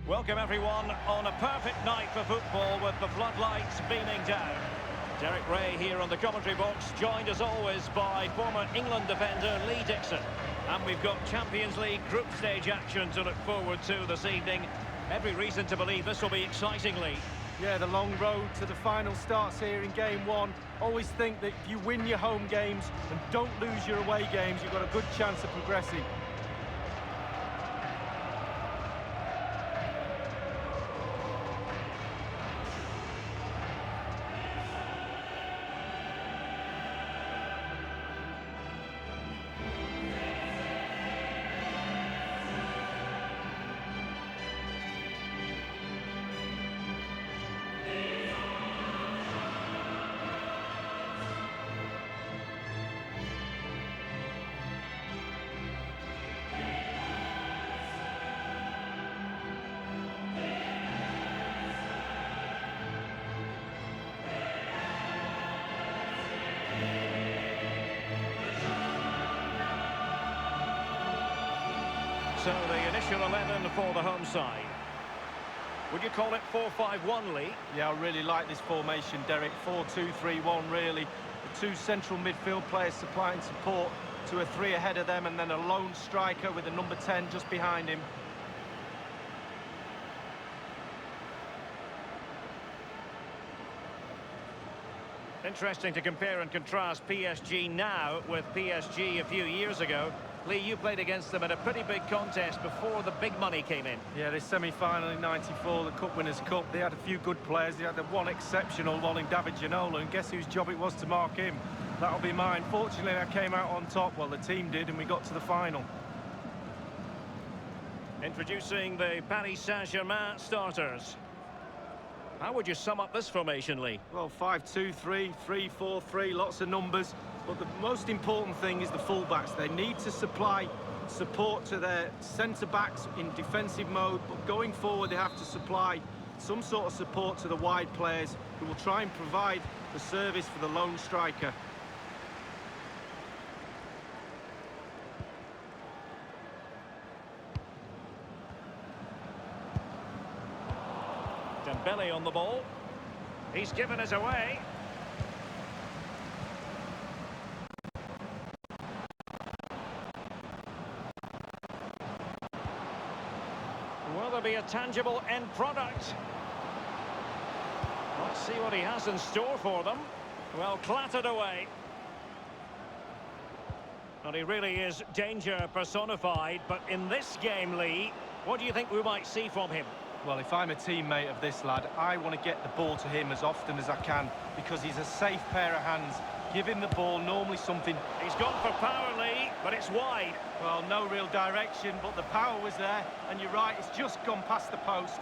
Welcome everyone on a perfect night for football with the floodlights beaming down. Derek Ray here on the commentary box, joined as always by former England defender Lee Dixon. And we've got Champions League group stage action to look forward to this evening. Every reason to believe this will be exciting, Lee. Yeah, the long road to the final starts here in game one. Always think that if you win your home games and don't lose your away games, you've got a good chance of progressing. So the initial 11 for the home side. Would you call it 4-5-1, Lee? Yeah, I really like this formation, Derek. 4-2-3-1, really. The two central midfield players supplying support to a three ahead of them, and then a lone striker with a number 10 just behind him. Interesting to compare and contrast PSG now with PSG a few years ago. Lee, you played against them in a pretty big contest before the big money came in. Yeah, this semi-final in '94, the Cup Winners' Cup, they had a few good players. They had the one exceptional one in David Ginola, and guess whose job it was to mark him? That'll be mine. Fortunately, I came out on top. Well, the team did, and we got to the final. Introducing the Paris Saint-Germain starters. How would you sum up this formation, Lee? Well, 5-2-3, 3-4-3, lots of numbers. But the most important thing is the fullbacks. They need to supply support to their centre-backs in defensive mode, but going forward they have to supply some sort of support to the wide players who will try and provide the service for the lone striker. Dembele on the ball. He's given us away. Will there be a tangible end product? Let's see what he has in store for them. Well, clattered away. And he really is danger personified, but in this game, Lee, what do you think we might see from him? Well, if I'm a teammate of this lad, I want to get the ball to him as often as I can because he's a safe pair of hands. Give him the ball, normally something... He's gone for power, Lee, but it's wide. Well, no real direction, but the power was there, and you're right, it's just gone past the post.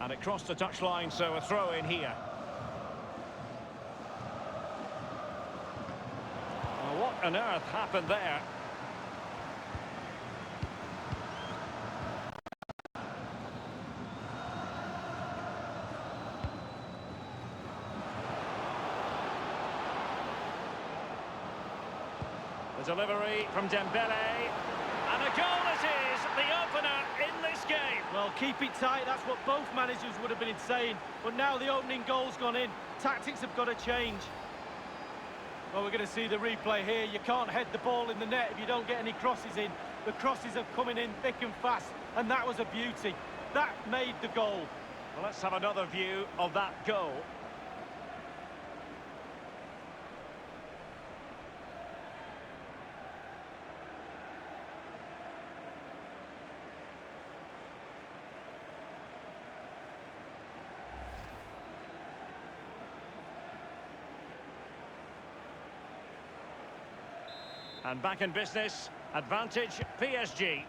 And it crossed the touchline, so a throw in here. Well, what on earth happened there? The delivery from Dembele. And a goal it is, the opener in this game. Well, keep it tight, that's what both managers would have been saying. But now the opening goal's gone in. Tactics have got to change. Well, we're going to see the replay here. You can't head the ball in the net if you don't get any crosses in. The crosses are coming in thick and fast, and that was a beauty. That made the goal. Well, let's have another view of that goal. And back in business, advantage PSG.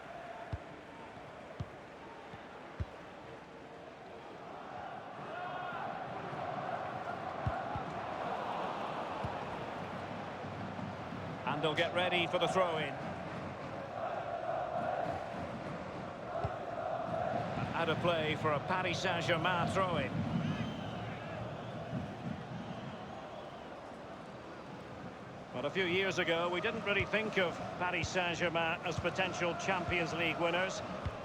He'll get ready for the throw-in. Out of play for a Paris Saint-Germain throw-in. Well, a few years ago, we didn't really think of Paris Saint-Germain as potential Champions League winners.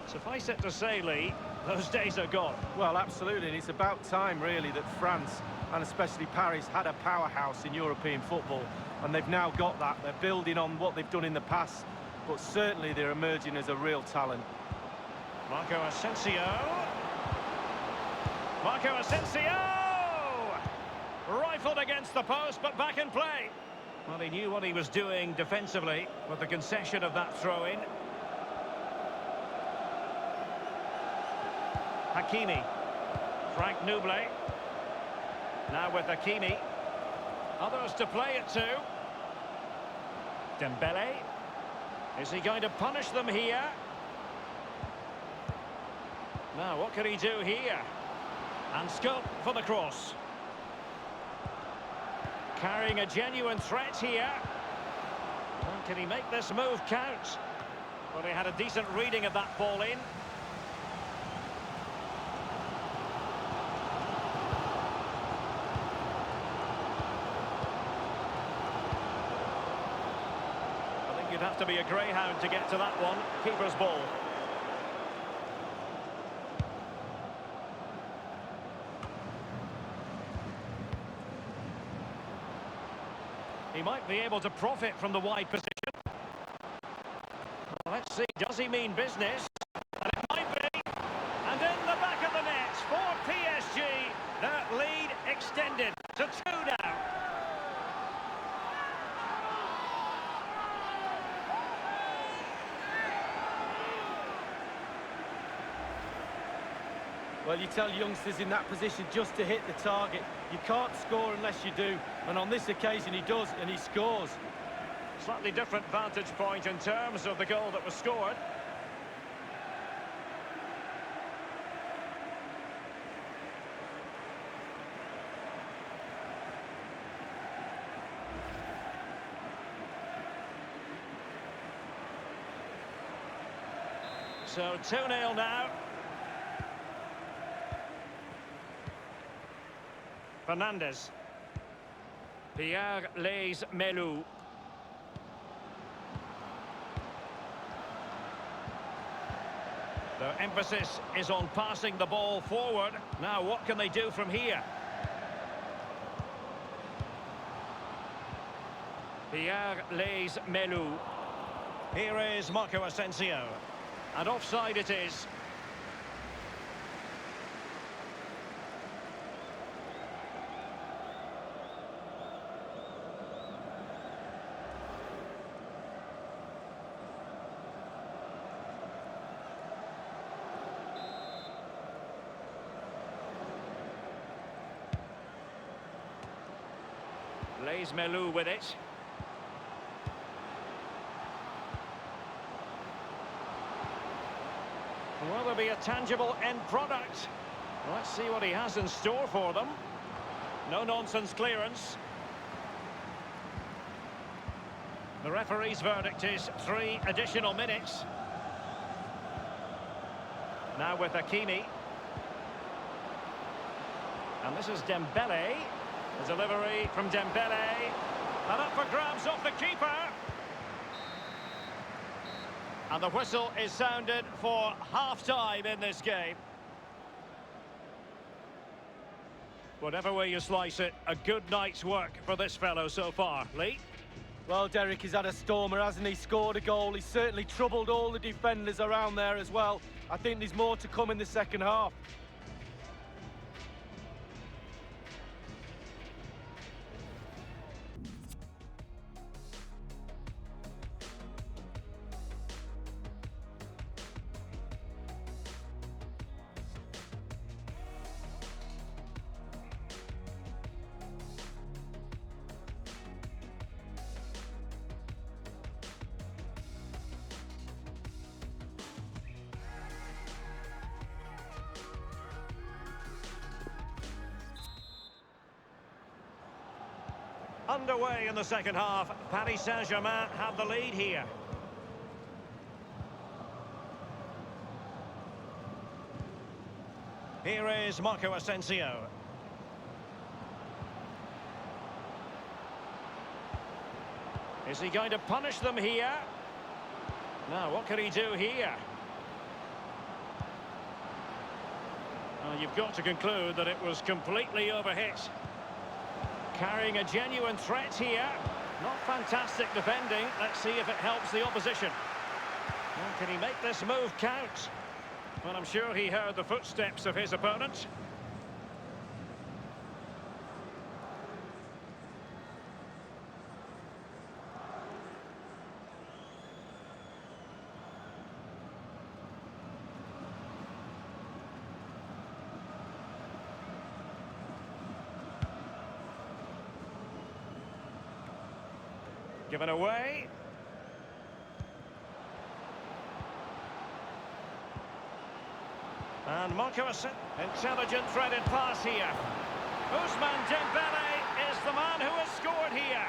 Suffice it to say, Lee, those days are gone. Well, absolutely, and it's about time, really, that France, and especially Paris, had a powerhouse in European football, and they've now got that. They're building on what they've done in the past, but certainly they're emerging as a real talent. Marco Asensio. Marco Asensio! Rifled against the post, but back in play. Well, he knew what he was doing defensively with the concession of that throw-in. Hakimi. Frank Nouble. Now with Hakimi. Others to play it to. Dembele. Is he going to punish them here? Now, what can he do here? And scope for the cross. Carrying a genuine threat here. Well, can he make this move count? Well, he had a decent reading of that ball in. I think you'd have to be a greyhound to get to that one. Keeper's ball. He might be able to profit from the wide position. Well, let's see, does he mean business? And it might be. And in the back of the net for PSG, the lead extended to 2 now. Well, you tell youngsters in that position just to hit the target. You can't score unless you do. And on this occasion, he does, and he scores. Slightly different vantage point in terms of the goal that was scored. So 2-0 now. Fernandes. Pierre Les Melou. The emphasis is on passing the ball forward. Now, what can they do from here? Pierre Les Melou. Here is Marco Asensio. And offside it is. Les Melou with it. Will there be a tangible end product? Let's see what he has in store for them. No-nonsense clearance. The referee's verdict is 3 additional minutes. Now with Hakimi. And this is Dembele. The delivery from Dembele. And up for grabs off the keeper. And the whistle is sounded for half-time in this game. Whatever way you slice it, a good night's work for this fellow so far. Lee? Well, Derek, he's had a stormer, hasn't he? Scored a goal. He's certainly troubled all the defenders around there as well. I think there's more to come in the second half. Underway in the second half. Paris Saint-Germain have the lead here. Here is Marco Asensio. Is he going to punish them here? Now, what can he do here? Well, you've got to conclude that it was completely overhit. Carrying a genuine threat here. Not fantastic defending. Let's see if it helps the opposition. Well, can he make this move count? Well, I'm sure he heard the footsteps of his opponent. Given away. And Marco Asensio. Intelligent threaded pass here. Ousmane Dembele is the man who has scored here.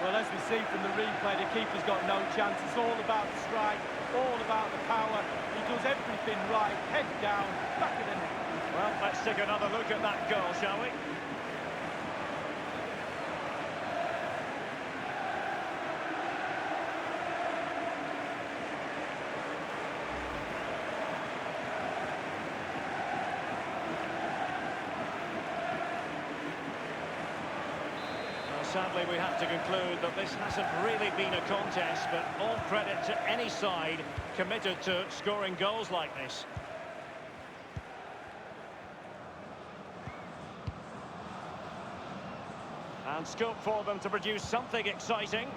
Well, as we see from the replay, the keeper's got no chance. It's all about the strike, all about the power. He does everything right, head down, back of the net. Well, let's take another look at that goal, shall we? Sadly, we have to conclude that this hasn't really been a contest, but all credit to any side committed to scoring goals like this. And scope for them to produce something exciting.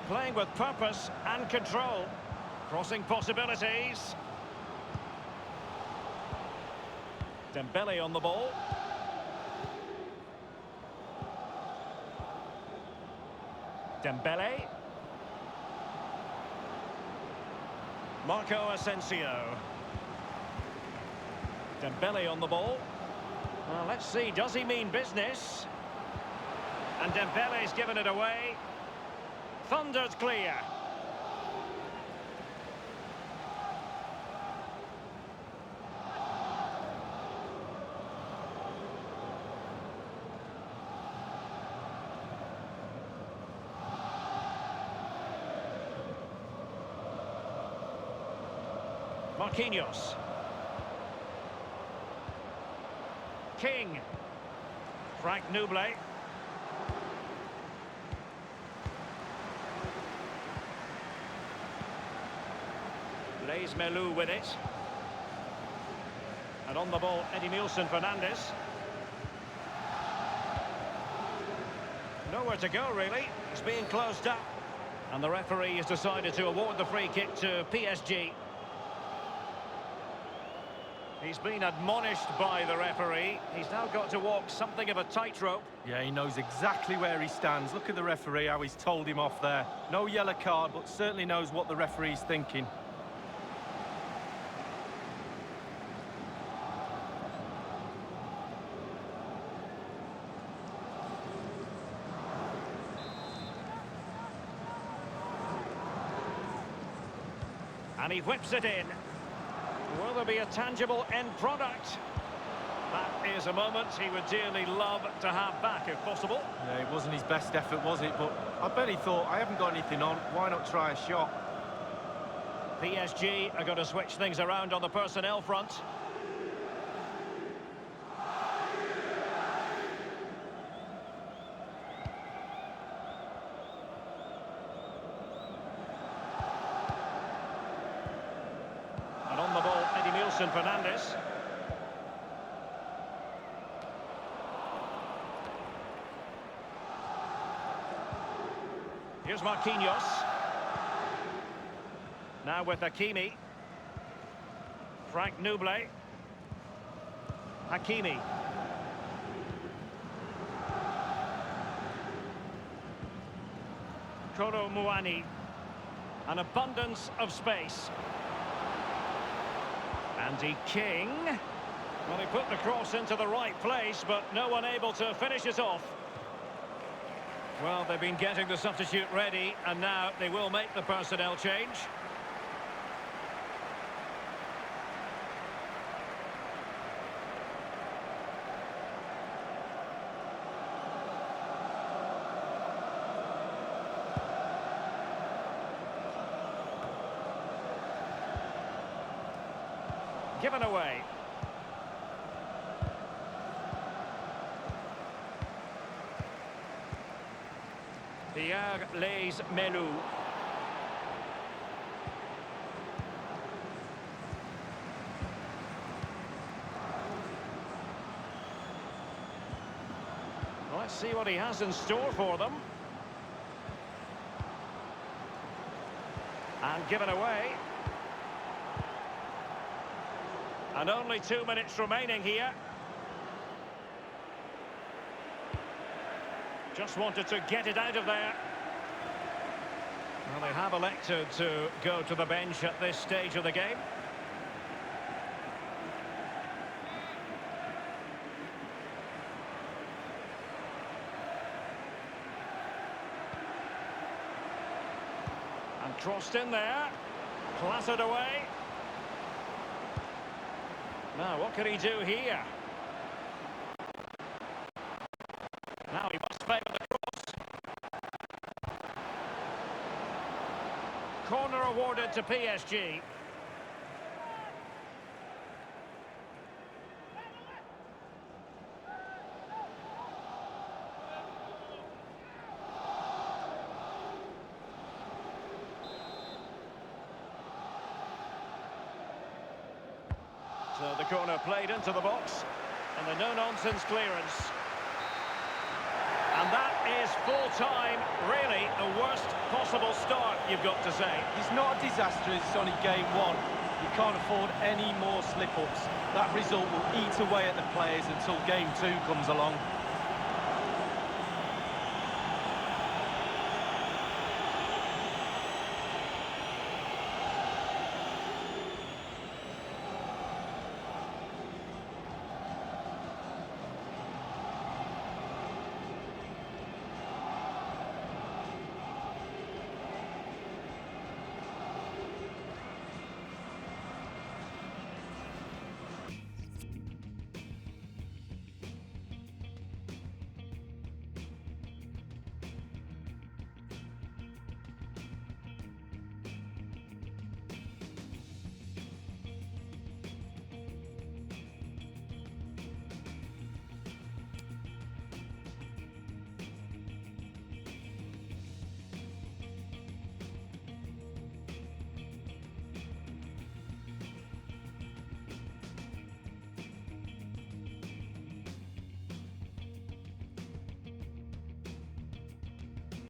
Playing with purpose and control. Crossing possibilities. Dembele on the ball. Dembele. Marco Asensio. Dembele on the ball. Well, let's see, does he mean business? And Dembele's given it away. Thundered clear. Marquinhos. King. Frank Nouble. Blaise Melou with it. And on the ball, Edinilson Fernandes. Nowhere to go, really. It's being closed up. And the referee has decided to award the free kick to PSG. He's been admonished by the referee. He's now got to walk something of a tightrope. Yeah, he knows exactly where he stands. Look at the referee, how he's told him off there. No yellow card, but certainly knows what the referee's thinking. And he whips it in. Will there be a tangible end product? That is a moment he would dearly love to have back, if possible. Yeah, it wasn't his best effort, was it? But I bet he thought, I haven't got anything on, why not try a shot? PSG are going to switch things around on the personnel front. And on the ball, Edinilson Fernandes. Here's Marquinhos. Now with Hakimi. Frank Nouble. Hakimi. Koro Muani. An abundance of space. Andy King. Well, he put the cross into the right place, but no one able to finish it off. Well, they've been getting the substitute ready, and now they will make the personnel change. Given away. Pierre Les Melou. Let's see what he has in store for them. And given away. And only 2 minutes remaining here. Just wanted to get it out of there. Well, they have elected to go to the bench at this stage of the game. And crossed in there. Clattered away. Now, what can he do here? Now he must favour the cross. Corner awarded to PSG. So the corner played into the box, and the no-nonsense clearance. And that is full-time, really the worst possible start, you've got to say. It's not a disaster, it's only game one. You can't afford any more slip-ups. That result will eat away at the players until game two comes along.